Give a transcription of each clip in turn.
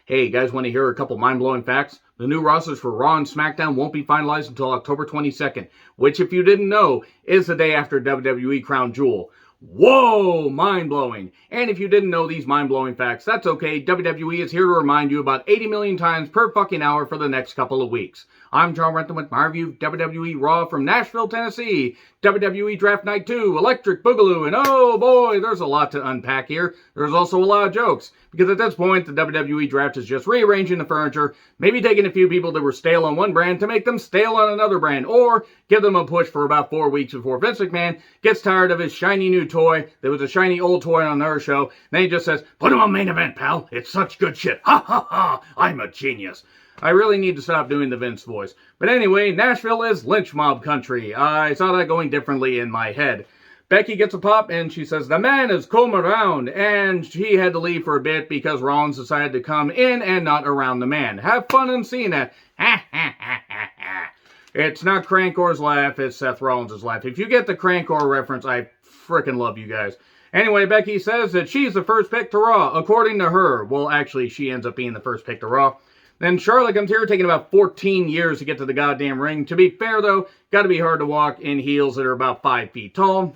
Hey, you guys want to hear a couple mind-blowing facts? The new rosters for Raw and SmackDown won't be finalized until October 22nd, which, if you didn't know, is the day after WWE Crown Jewel. Whoa, mind-blowing. And if you didn't know these mind-blowing facts, that's okay. WWE is here to remind you about 80 million times per fucking hour for the next couple of weeks. I'm John Rentham with my review of WWE Raw from Nashville, Tennessee. WWE Draft Night 2, Electric Boogaloo, and oh boy, there's a lot to unpack here. There's also a lot of jokes, because at this point, the WWE Draft is just rearranging the furniture, maybe taking a few people that were stale on one brand to make them stale on another brand, or give them a push for about 4 weeks before Vince McMahon gets tired of his shiny new toy that was a shiny old toy on our show. Then he just says, put him on main event, pal. It's such good shit. Ha ha ha. I'm a genius. I really need to stop doing the Vince voice. But anyway, Nashville is lynch mob country. I saw that going differently in my head. Becky gets a pop and she says, the man has come around. And she had to leave for a bit because Rollins decided to come in and not around the man. Have fun in seeing that. Ha ha ha ha ha. It's not Crankor's laugh, it's Seth Rollins' laugh. If you get the Crankor reference, I frickin' love you guys. Anyway, Becky says that she's the first pick to Raw, according to her. Well, actually, she ends up being the first pick to Raw. Then Charlotte comes here, taking about 14 years to get to the goddamn ring. To be fair, though, gotta be hard to walk in heels that are about 5 feet tall.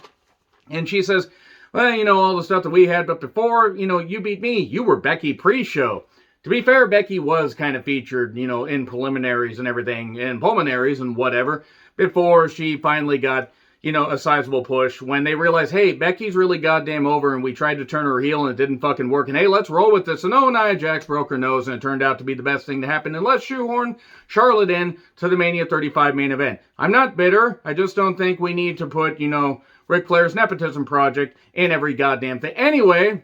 And she says, well, you know, all the stuff that we had up before, you know, you beat me. You were Becky pre-show. To be fair, Becky was kind of featured, you know, in preliminaries and everything, and pulmonaries and whatever, before she finally got, you know, a sizable push when they realized, hey, Becky's really goddamn over, and we tried to turn her heel and it didn't fucking work, and hey, let's roll with this. And oh, Nia Jax broke her nose, and it turned out to be the best thing to happen, and let's shoehorn Charlotte in to the Mania 35 main event. I'm not bitter. I just don't think we need to put, you know, Ric Flair's nepotism project in every goddamn thing. Anyway,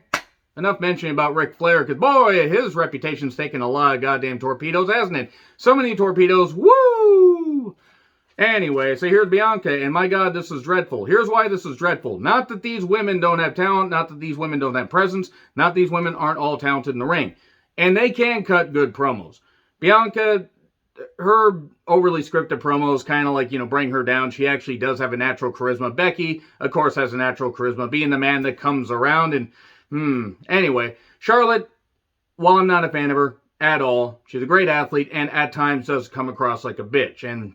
enough mentioning about Ric Flair, because boy, his reputation's taken a lot of goddamn torpedoes, hasn't it? So many torpedoes, woo! Anyway, so here's Bianca, and my God, this is dreadful. Here's why this is dreadful. Not that these women don't have talent, not that these women don't have presence, not that these women aren't all talented in the ring. And they can cut good promos. Bianca, her overly scripted promos kind of like, you know, bring her down. She actually does have a natural charisma. Becky, of course, has a natural charisma, being the man that comes around. And, anyway, Charlotte, while I'm not a fan of her at all, she's a great athlete and at times does come across like a bitch. And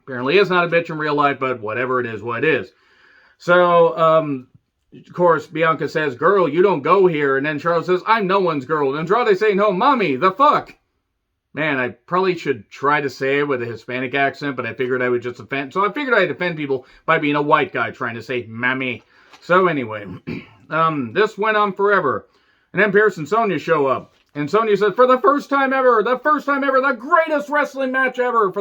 apparently is not a bitch in real life, but whatever it is, what it is. So, of course, Bianca says, girl, you don't go here. And then Charlotte says, I'm no one's girl. And Andrade saying, no, mommy, the fuck? Man, I probably should try to say it with a Hispanic accent, but I figured I would just offend. So I figured I'd offend people by being a white guy trying to say mommy. So anyway, this went on forever. And then Pierce and Sonya show up. And Sonya says, for the first time ever, the greatest wrestling match ever.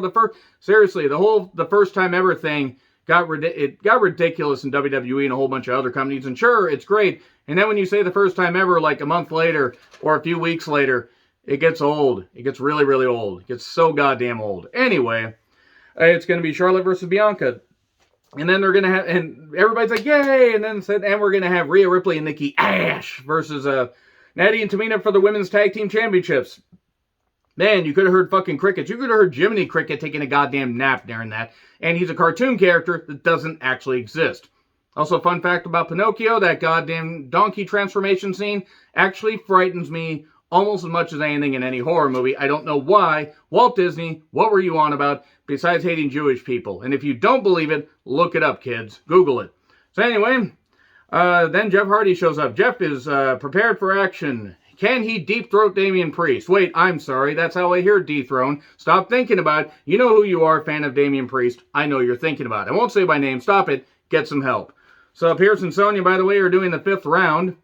Seriously, the first time ever thing got ridiculous in WWE and a whole bunch of other companies. And sure, it's great. And then when you say the first time ever, like a month later or a few weeks later, it gets old. It gets really, really old. It gets so goddamn old. Anyway, it's going to be Charlotte versus Bianca. And then they're going to have, and everybody's like, yay! And then said, and we're going to have Rhea Ripley and Nikki A.S.H. versus Natty and Tamina for the Women's Tag Team Championships. Man, you could have heard fucking crickets. You could have heard Jiminy Cricket taking a goddamn nap during that. And he's a cartoon character that doesn't actually exist. Also, fun fact about Pinocchio, that goddamn donkey transformation scene actually frightens me almost as much as anything in any horror movie. I don't know why. Walt Disney, what were you on about besides hating Jewish people? And if you don't believe it, look it up, kids. Google it. So anyway, then Jeff Hardy shows up. Jeff is prepared for action. Can he deep throat Damian Priest? Wait, I'm sorry. That's how I hear dethrone. Stop thinking about it. You know who you are, fan of Damian Priest. I know you're thinking about it. I won't say by name. Stop it. Get some help. So Pierce and Sonya, by the way, are doing the 5th round.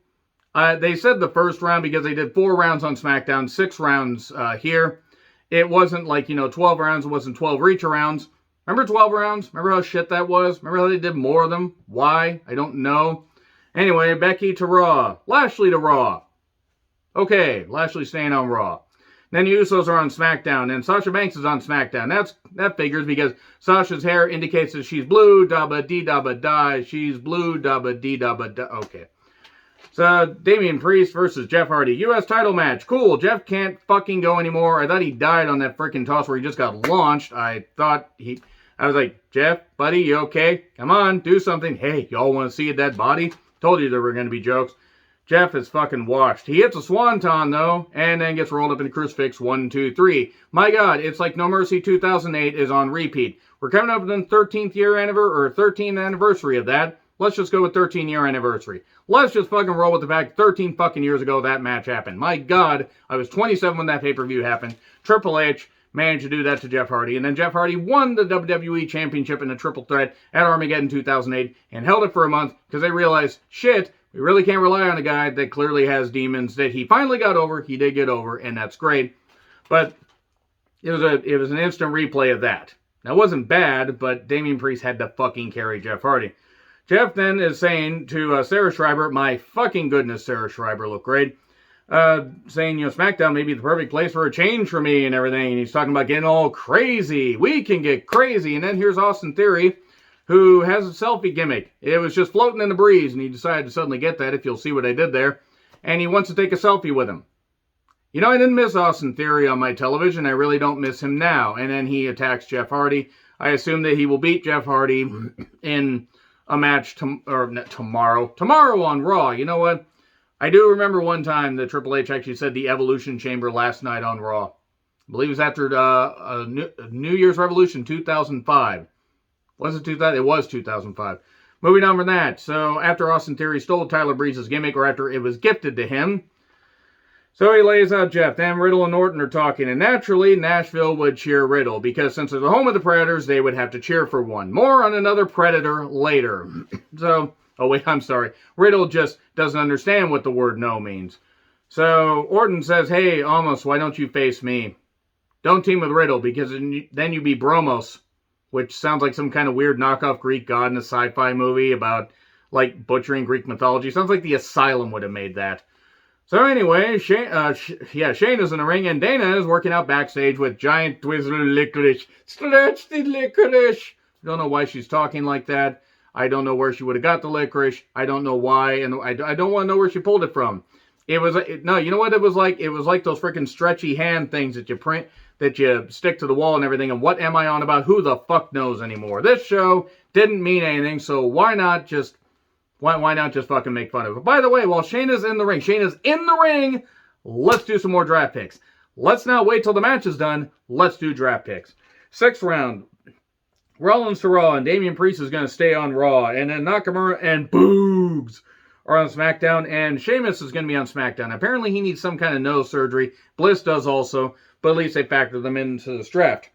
They said the first round because they did 4 rounds on SmackDown, 6 rounds here. It wasn't like, 12 rounds. It wasn't 12 reach rounds. Remember 12 rounds? Remember how shit that was? Remember how they did more of them? Why? I don't know. Anyway, Becky to Raw. Lashley to Raw. Okay, Lashley staying on Raw. Then the Usos are on SmackDown, and Sasha Banks is on SmackDown. That figures because Sasha's hair indicates that she's blue, dabba dee dabba die. She's blue, dabba dee dabba die. Okay. So, Damian Priest versus Jeff Hardy. U.S. title match. Cool. Jeff can't fucking go anymore. I thought he died on that freaking toss where he just got launched. I was like, Jeff, buddy, you okay? Come on, do something. Hey, y'all want to see a dead body? Told you there were going to be jokes. Jeff is fucking washed. He hits a swanton, though, and then gets rolled up in a crucifix 1, 2, 3. My God, it's like No Mercy 2008 is on repeat. We're coming up with the 13th year anniversary, or 13th anniversary of that. Let's just go with 13-year anniversary. Let's just fucking roll with the fact 13 fucking years ago that match happened. My God, I was 27 when that pay-per-view happened. Triple H managed to do that to Jeff Hardy, and then Jeff Hardy won the WWE Championship in a triple threat at Armageddon 2008 and held it for a month because they realized, shit, we really can't rely on a guy that clearly has demons that he finally got over. He did get over, and that's great. But it was an instant replay of that. Now, it wasn't bad, but Damian Priest had to fucking carry Jeff Hardy. Jeff then is saying to Sarah Schreiber, my fucking goodness, Sarah Schreiber looked great, saying, SmackDown may be the perfect place for a change for me and everything. And he's talking about getting all crazy. We can get crazy. And then here's Austin Theory, who has a selfie gimmick. It was just floating in the breeze, and he decided to suddenly get that, if you'll see what I did there. And he wants to take a selfie with him. I didn't miss Austin Theory on my television. I really don't miss him now. And then he attacks Jeff Hardy. I assume that he will beat Jeff Hardy in a match tomorrow on Raw. You know what? I do remember one time that Triple H actually said the Evolution Chamber last night on Raw. I believe it was after New Year's Revolution 2005. Was it 2000? It was 2005. Moving on from that. So after Austin Theory stole Tyler Breeze's gimmick, or after it was gifted to him, so he lays out Jeff. Then Riddle and Orton are talking, and naturally, Nashville would cheer Riddle, because since they're the home of the Predators, they would have to cheer for one. More on another Predator later. So, oh wait, I'm sorry. Riddle just doesn't understand what the word no means. So Orton says, hey, Almost, why don't you face me? Don't team with Riddle, because then you be Bromos, which sounds like some kind of weird knockoff Greek god in a sci-fi movie about, like, butchering Greek mythology. Sounds like the Asylum would have made that. So anyway, Shayna's in the ring, and Dana is working out backstage with giant Twizzler licorice. Stretch the licorice! Don't know why she's talking like that. I don't know where she would have got the licorice. I don't know why, and I don't want to know where she pulled it from. It was, no, you know what it was like? It was like those freaking stretchy hand things that you print, that you stick to the wall and everything, and what am I on about? Who the fuck knows anymore? This show didn't mean anything, so why not just fucking make fun of it? By the way, while Shayna's in the ring, let's do some more draft picks. Let's not wait till the match is done. Let's do draft picks. 6th round, Rollins to Raw, and Damian Priest is going to stay on Raw, and then Nakamura and Boogs are on SmackDown, and Sheamus is going to be on SmackDown. Apparently he needs some kind of nose surgery. Bliss does also, but at least they factor them into this draft.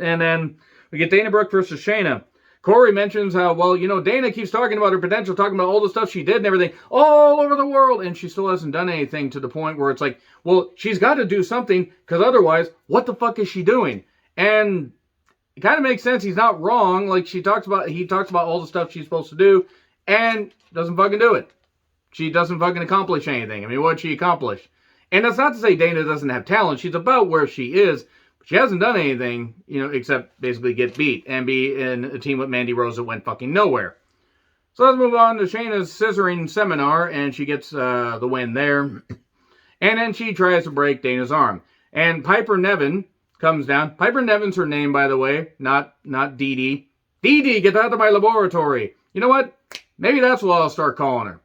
And then we get Dana Brooke versus Shayna. Corey mentions how, Dana keeps talking about her potential, talking about all the stuff she did and everything all over the world, and she still hasn't done anything, to the point where it's like, well, she's got to do something, because otherwise, what the fuck is she doing? And it kind of makes sense. He's not wrong. Like, he talks about all the stuff she's supposed to do, and doesn't fucking do it. She doesn't fucking accomplish anything. I mean, what'd she accomplish? And that's not to say Dana doesn't have talent. She's about where she is. She hasn't done anything, except basically get beat and be in a team with Mandy Rose that went fucking nowhere. So let's move on to Shayna's scissoring seminar, and she gets the win there. And then she tries to break Dana's arm. And Piper Niven comes down. Piper Niven's her name, by the way, not Dee Dee. Dee Dee, get out of my laboratory. You know what? Maybe that's what I'll start calling her.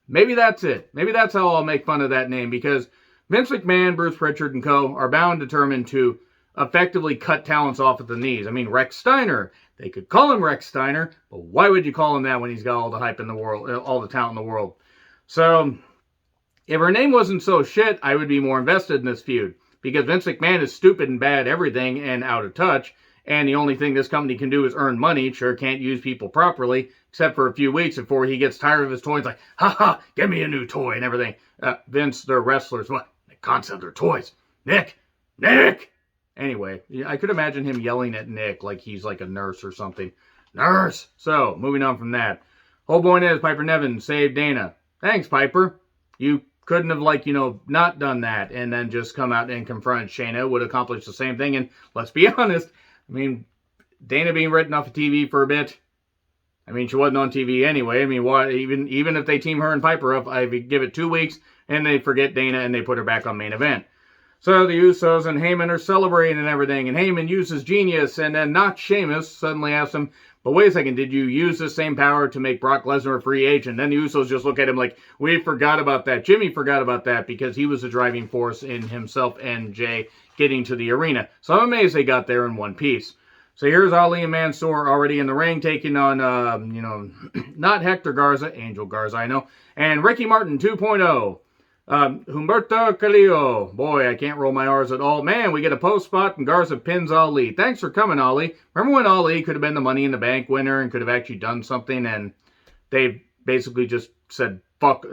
Maybe that's it. Maybe that's how I'll make fun of that name, because Vince McMahon, Bruce Pritchard, and co. are bound and determined to effectively cut talents off at the knees. I mean, Rex Steiner. They could call him Rex Steiner, but why would you call him that when he's got all the hype in the world, all the talent in the world? So, if her name wasn't so shit, I would be more invested in this feud. Because Vince McMahon is stupid and bad everything and out of touch, and the only thing this company can do is earn money. Sure can't use people properly, except for a few weeks before he gets tired of his toys, like, ha, give me a new toy and everything. Vince, they're wrestlers. What? They can't sell their toys. Nick! Anyway, I could imagine him yelling at Nick like he's like a nurse or something. Nurse! So, moving on from that. Whole point is, Piper Niven saved Dana. Thanks, Piper. You couldn't have, not done that and then just come out and confront Shayna. Would accomplish the same thing. And let's be honest, I mean, Dana being written off of TV for a bit. I mean, she wasn't on TV anyway. I mean, why, even if they team her and Piper up, I give it 2 weeks and they forget Dana and they put her back on main event. So the Usos and Heyman are celebrating and everything, and Heyman uses genius, and then not Sheamus suddenly asks him, but wait a second, did you use the same power to make Brock Lesnar a free agent? Then the Usos just look at him like, we forgot about that. Jimmy forgot about that because he was the driving force in himself and Jay getting to the arena. So I'm amazed they got there in one piece. So here's Ali and Mansoor already in the ring, taking on, not Hector Garza, Angel Garza, I know, and Ricky Martin 2.0. Humberto Carrillo. Boy, I can't roll my R's at all. Man, we get a post spot and Garza pins Ali. Thanks for coming, Ali. Remember when Ali could have been the Money in the Bank winner and could have actually done something, and they basically just said, fuck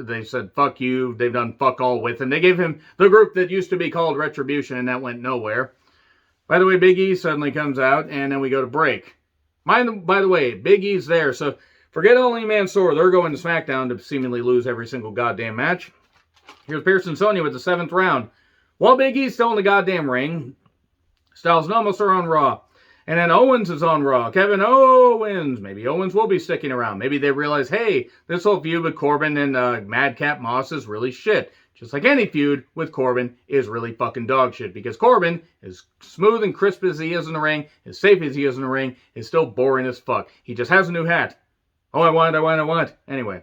you. They've done fuck all with him. They gave him the group that used to be called Retribution, and that went nowhere. By the way, Big E suddenly comes out, and then we go to break. By the way, Big E's there, so forget Ali and Mansoor. They're going to SmackDown to seemingly lose every single goddamn match. Here's Pierce and Sonya with the 7th round. While Big E's still in the goddamn ring, Styles and Omos are on Raw. And then Owens is on Raw. Kevin Owens. Maybe Owens will be sticking around. Maybe they realize, hey, this whole feud with Corbin and Madcap Moss is really shit. Just like any feud with Corbin is really fucking dog shit. Because Corbin, as smooth and crisp as he is in the ring, as safe as he is in the ring, is still boring as fuck. He just has a new hat. Oh, I want. Anyway.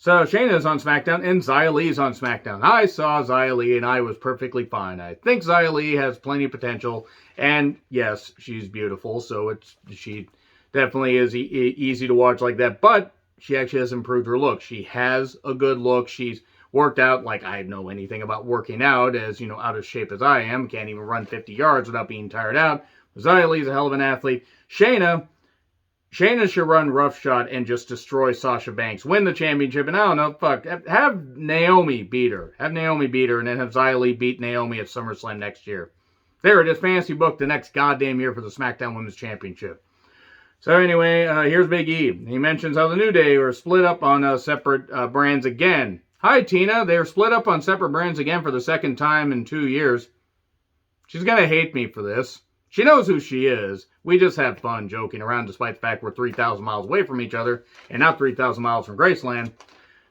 So Shayna is on SmackDown and Xia Li is on SmackDown. I saw Xia Li and I was perfectly fine. I think Xia Li has plenty of potential. And yes, she's beautiful. So she definitely is easy to watch like that. But she actually has improved her look. She has a good look. She's worked out like I know anything about working out, as, out of shape as I am. Can't even run 50 yards without being tired out. Xia Li's a hell of an athlete. Shayna should run roughshod and just destroy Sasha Banks. Win the championship, and I don't know, fuck. Have Naomi beat her. And then have Xia Li beat Naomi at SummerSlam next year. There it is, fantasy book the next goddamn year for the SmackDown Women's Championship. So anyway, here's Big E. He mentions how the New Day are split up on separate brands again. Hi, Tina. They're split up on separate brands again for the second time in 2 years. She's going to hate me for this. She knows who she is. We just have fun joking around despite the fact we're 3,000 miles away from each other and not 3,000 miles from Graceland.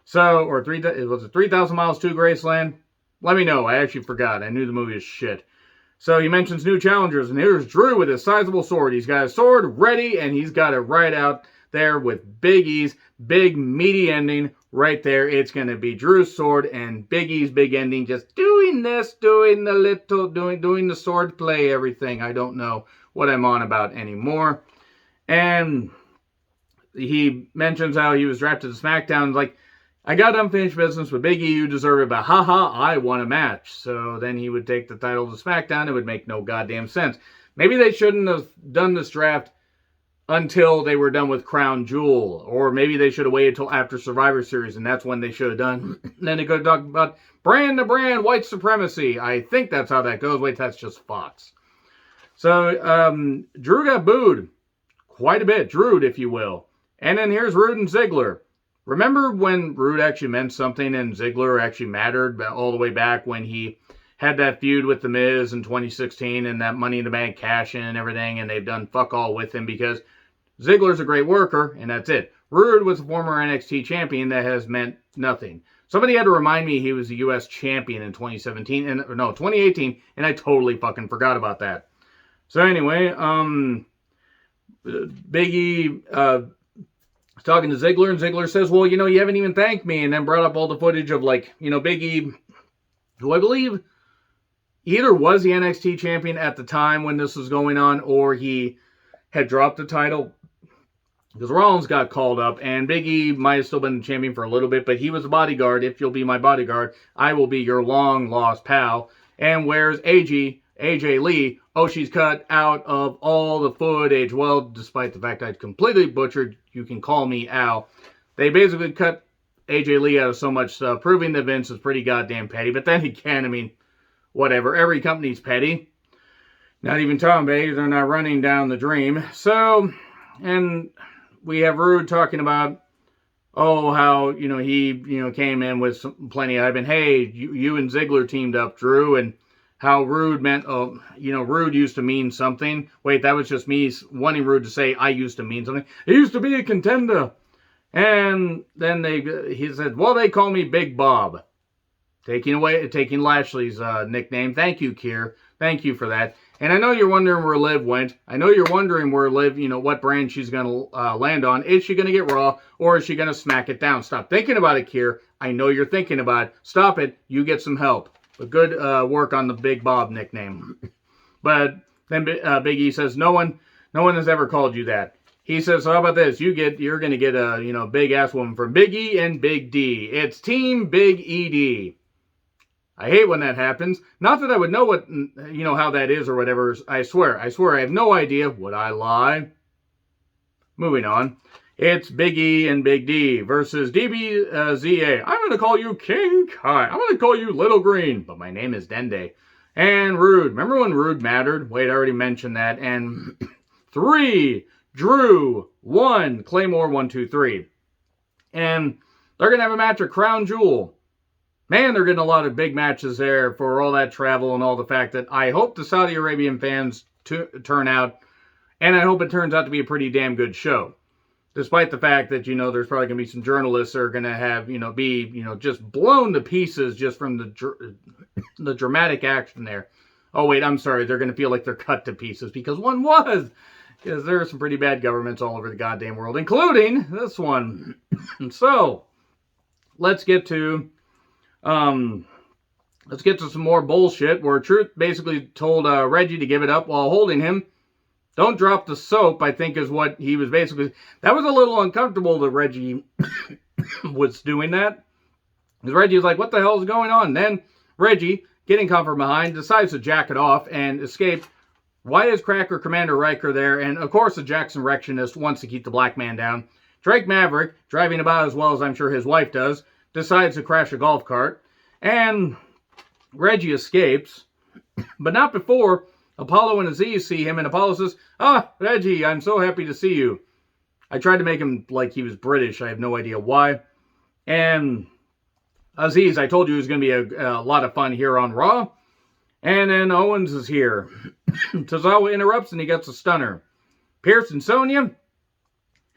So, was it 3,000 miles to Graceland? Let me know. I actually forgot. I knew the movie is shit. So he mentions new challengers, and here's Drew with his sizable sword. He's got his sword ready, and he's got it right out there with Big E's big meaty ending right there. It's going to be Drew's sword and Big E's big ending, just doing this, doing the sword play, everything. I don't know what I'm on about anymore. And he mentions how he was drafted to SmackDown, like, I got unfinished business with Big E, you deserve it, but haha, I won a match. So then he would take the title to SmackDown. It would make no goddamn sense. Maybe they shouldn't have done this draft until they were done with Crown Jewel. Or maybe they should have waited till after Survivor Series, and that's when they should have done. Then they could have talked about brand to brand white supremacy. I think that's how that goes. Wait, that's just Fox. So Drew got booed quite a bit. Drewed, if you will. And then here's Rude and Ziggler. Remember when Rude actually meant something and Ziggler actually mattered all the way back when he had that feud with The Miz in 2016 and that Money in the Bank cash-in and everything, and they've done fuck all with him because Ziggler's a great worker, and that's it. Rude was a former NXT champion that has meant nothing. Somebody had to remind me he was a U.S. champion in 2018, and I totally fucking forgot about that. So anyway, Big E talking to Ziggler, and Ziggler says, well, you haven't even thanked me, and then brought up all the footage of, like, Big E, who I believe either was the NXT champion at the time when this was going on, or he had dropped the title, because Rollins got called up, and Big E might have still been the champion for a little bit, but he was a bodyguard. If you'll be my bodyguard, I will be your long-lost pal. And where's AJ Lee? Oh, she's cut out of all the footage. Well, despite the fact I completely butchered, you can call me Al. They basically cut AJ Lee out of so much stuff, proving that Vince is pretty goddamn petty. But then again, whatever. Every company's petty. Not even Tom Bay. They're not running down the dream. So, and we have Rude talking about, how, he, came in with plenty of hype. And, hey, you and Ziggler teamed up, Drew. And how Rude meant, Rude used to mean something. Wait, that was just me wanting Rude to say, I used to mean something. He used to be a contender. And then he said, well, they call me Big Bob. Taking Lashley's nickname. Thank you, Keir. Thank you for that. And I know you're wondering where Liv went. I know you're wondering where Liv, what brand she's going to land on. Is she going to get Raw, or is she going to smack it down? Stop thinking about it, Kier. I know you're thinking about it. Stop it. You get some help. But good work on the Big Bob nickname. But then Big E says, no one has ever called you that. He says, so how about this? You're going to get a, big ass woman from Big E and Big D. It's Team Big ED. I hate when that happens. Not that I would know what, how that is or whatever. I swear, I have no idea. Would I lie? Moving on. It's Big E and Big D versus DBZA. I'm going to call you King Kai. I'm going to call you Little Green, but my name is Dende. And Rude. Remember when Rude mattered? Wait, I already mentioned that. And 3, Drew, 1, Claymore, 1, 2, 3. And they're going to have a match at Crown Jewel. Man, they're getting a lot of big matches there for all that travel and all the fact that I hope the Saudi Arabian fans turn out, and I hope it turns out to be a pretty damn good show. Despite the fact that, there's probably going to be some journalists that are going to have, be, just blown to pieces just from the dramatic action there. Oh, wait, I'm sorry. They're going to feel like they're cut to pieces because one was. Because there are some pretty bad governments all over the goddamn world, including this one. So, let's get to some more bullshit where Truth basically told Reggie to give it up while holding him. Don't drop the soap, I think is what he was basically... That was a little uncomfortable that Reggie was doing that. Because Reggie was like, what the hell is going on? And then Reggie, getting caught from behind, decides to jack it off and escape. Why is Cracker Commander Riker there? And of course the Jackson Rectionist wants to keep the black man down. Drake Maverick, driving about as well as I'm sure his wife does, decides to crash a golf cart. And Reggie escapes. But not before Apollo and Aziz see him, and Apollo says, Reggie, I'm so happy to see you. I tried to make him like he was British. I have no idea why. And Aziz, I told you it was going to be a lot of fun here on Raw. And then Owens is here. Tozawa interrupts and he gets a stunner. Pierce and Sonya.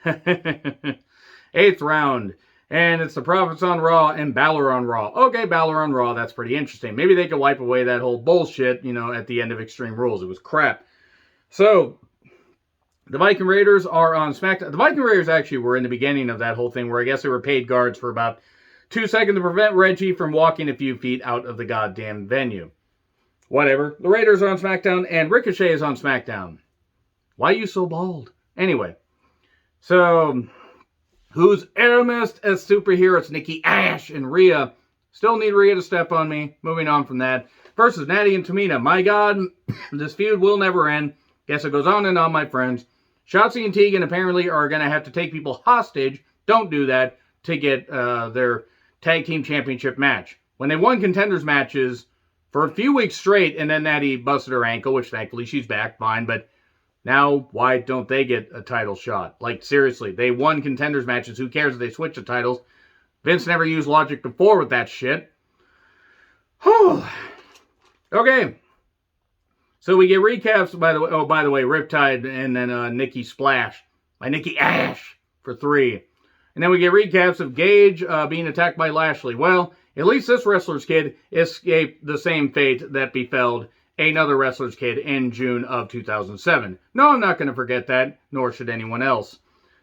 8th round. And it's the Profits on Raw and Balor on Raw. Okay, Balor on Raw, that's pretty interesting. Maybe they could wipe away that whole bullshit, at the end of Extreme Rules. It was crap. So, the Viking Raiders are on SmackDown. The Viking Raiders actually were in the beginning of that whole thing where I guess they were paid guards for about 2 seconds to prevent Reggie from walking a few feet out of the goddamn venue. Whatever. The Raiders are on SmackDown and Ricochet is on SmackDown. Why are you so bald? Anyway. So... Who's Aramist as superheroes? Nikki Ash and Rhea. Still need Rhea to step on me. Moving on from that. Versus Natty and Tamina. My God, this feud will never end. Guess it goes on and on, my friends. Shotzi and Tegan apparently are going to have to take people hostage. Don't do that to get their tag team championship match. When they won contenders matches for a few weeks straight and then Natty busted her ankle, which thankfully she's back fine, but now, why don't they get a title shot? Like, seriously, they won contenders matches. Who cares if they switch the titles? Vince never used logic before with that shit. Whew. Okay. So we get recaps, by the way. Oh, by the way, Riptide and then Nikki Splash by Nikki Ash for 3. And then we get recaps of Gage being attacked by Lashley. Well, at least this wrestler's kid escaped the same fate that befell another wrestler's kid in June of 2007. No, I'm not going to forget that, nor should anyone else.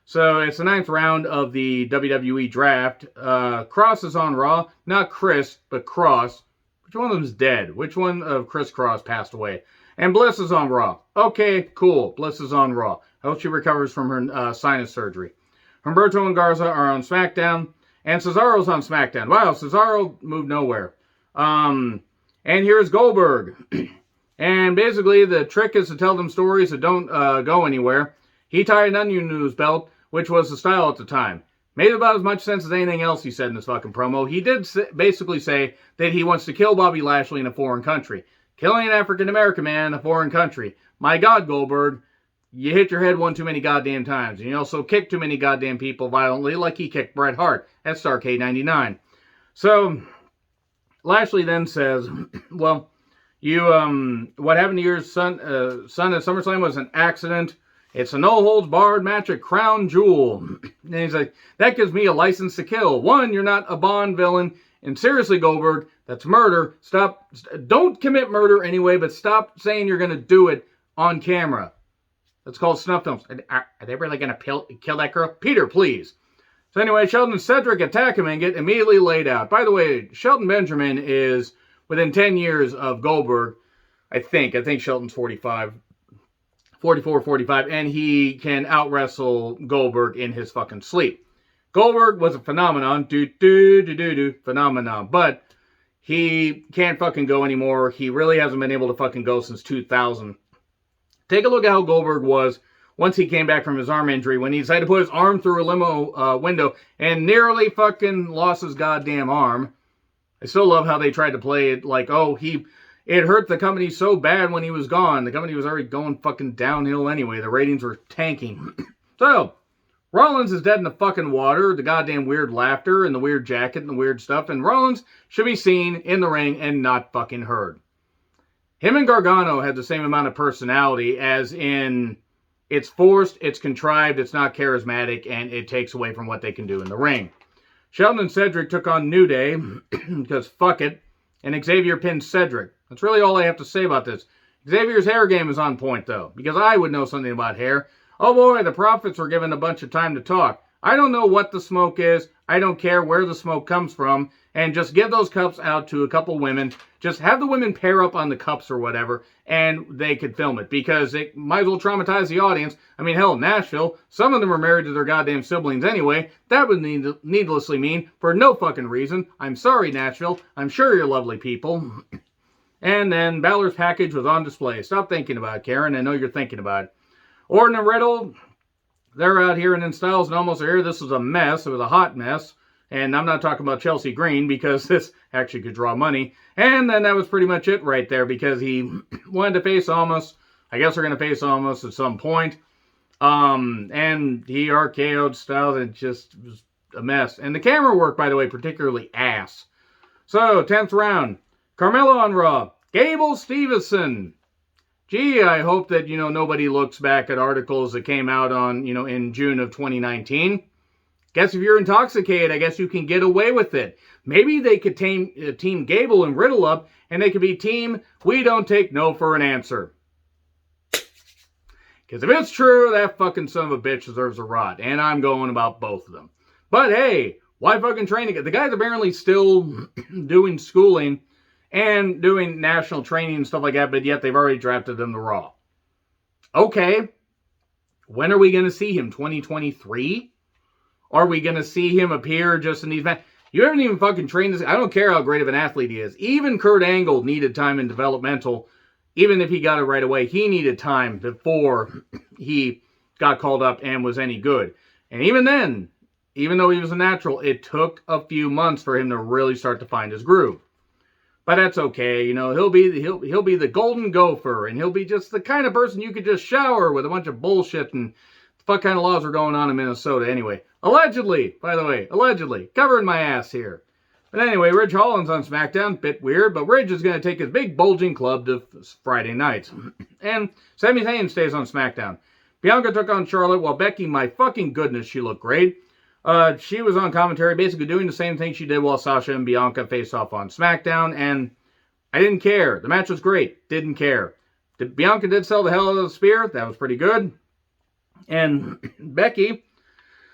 So it's the 9th round of the WWE draft. Cross is on Raw. Not Chris, but Cross. Which one of them is dead? Which one of Chris Cross passed away? And Bliss is on Raw. Okay, cool. Bliss is on Raw. I hope she recovers from her sinus surgery. Humberto and Garza are on SmackDown. And Cesaro's on SmackDown. Wow, Cesaro moved nowhere. And here's Goldberg. And basically, the trick is to tell them stories that don't go anywhere. He tied an onion to his belt, which was the style at the time. Made about as much sense as anything else he said in this fucking promo. He did basically say that he wants to kill Bobby Lashley in a foreign country. Killing an African-American man in a foreign country. My God, Goldberg, you hit your head one too many goddamn times. And you also kicked too many goddamn people violently like he kicked Bret Hart at Starrcade 99. So, Lashley then says, well... what happened to your son at SummerSlam was an accident. It's a no-holds-barred match at Crown Jewel. And he's like, that gives me a license to kill. 1, you're not a Bond villain. And seriously, Goldberg, That's murder. Stop. Don't commit murder anyway, but stop saying you're going to do it on camera. That's called snuff films. Are they really going to kill that girl? Peter, please. So anyway, Shelton and Cedric attack him and get immediately laid out. By the way, Shelton Benjamin is within 10 years of Goldberg. I think Shelton's 44, 45, and he can out-wrestle Goldberg in his fucking sleep. Goldberg was a phenomenon. Phenomenon. But he can't fucking go anymore. He really hasn't been able to fucking go since 2000. Take a look at how Goldberg was once he came back from his arm injury, when he decided to put his arm through a limo window and nearly fucking lost his goddamn arm. I still love how they tried to play it like, oh, it hurt the company so bad when he was gone. The company was already going fucking downhill anyway. The ratings were tanking. So, Rollins is dead in the fucking water, the goddamn weird laughter and the weird jacket and the weird stuff, and Rollins should be seen in the ring and not fucking heard. Him and Gargano had the same amount of personality, as in, it's forced, it's contrived, it's not charismatic, and it takes away from what they can do in the ring. Shelton and Cedric took on New Day, because fuck it, and Xavier pinned Cedric. That's really all I have to say about this. Xavier's hair game is on point, though, because I would know something about hair. Oh boy, the Prophets were given a bunch of time to talk. I don't know what the smoke is. I don't care where the smoke comes from. And just give those cups out to a couple women. Just have the women pair up on the cups or whatever, and they could film it, because it might as well traumatize the audience. I mean, hell, Nashville, some of them are married to their goddamn siblings anyway. That would needlessly mean, for no fucking reason. I'm sorry, Nashville. I'm sure you're lovely people. And then Balor's package was on display. Stop thinking about it, Karen. I know you're thinking about it. Orton and Riddle, they're out here, and then Styles and Omos are here. This was a mess. It was a hot mess. And I'm not talking about Chelsea Green, because this actually could draw money. And then that was pretty much it right there, because he wanted to face Omos. I guess we're going to face Omos at some point. And he RKO'd Styles, and it just was a mess. And the camera work, by the way, particularly ass. So, 10th round. Carmella on Raw. Gable Stevenson. Gee, I hope that, nobody looks back at articles that came out on, in June of 2019. Guess if you're intoxicated, I guess you can get away with it. Maybe they could team Gable and Riddle up, and they could be team, we don't take no for an answer. Because if it's true, that fucking son of a bitch deserves a rod. And I'm going about both of them. But hey, why fucking training? The guy's apparently still doing schooling and doing national training and stuff like that, but yet they've already drafted him to Raw. Okay. When are we going to see him? 2023? Are we going to see him appear just in these matches? You haven't even fucking trained this. I don't care how great of an athlete he is. Even Kurt Angle needed time in developmental. Even if he got it right away, he needed time before he got called up and was any good. And even then, even though he was a natural, it took a few months for him to really start to find his groove. But that's okay. He'll be the golden gopher, and he'll be just the kind of person you could just shower with a bunch of bullshit. And what kind of laws are going on in Minnesota anyway? Allegedly, by the way, allegedly. Covering my ass here. But anyway, Ridge Holland's on SmackDown. Bit weird, but Ridge is going to take his big bulging club to Friday nights. And Sami Zayn stays on SmackDown. Bianca took on Charlotte, while Becky, my fucking goodness, she looked great. She was on commentary, basically doing the same thing she did while Sasha and Bianca faced off on SmackDown, and I didn't care. The match was great. Didn't care. Bianca did sell the hell out of the spear. That was pretty good. And Becky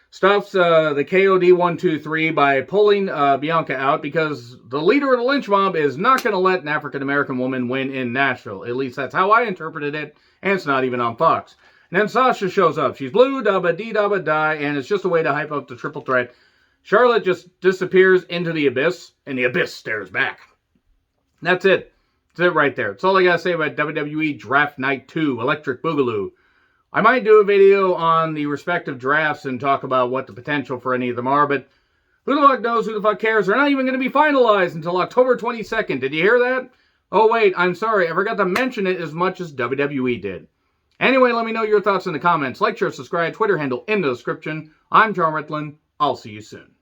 stops the KOD 1-2-3 by pulling Bianca out, because the leader of the lynch mob is not going to let an African-American woman win in Nashville. At least that's how I interpreted it, and it's not even on Fox. And then Sasha shows up. She's blue, dabba-dee-dabba-die, and it's just a way to hype up the triple threat. Charlotte just disappears into the abyss, and the abyss stares back. That's it. That's it right there. That's all I gotta say about WWE Draft Night 2, Electric Boogaloo. I might do a video on the respective drafts and talk about what the potential for any of them are, but who the fuck knows, who the fuck cares? They're not even going to be finalized until October 22nd. Did you hear that? Oh wait, I'm sorry. I forgot to mention it as much as WWE did. Anyway, let me know your thoughts in the comments. Like, share, subscribe, Twitter handle in the description. I'm John Ritlin. I'll see you soon.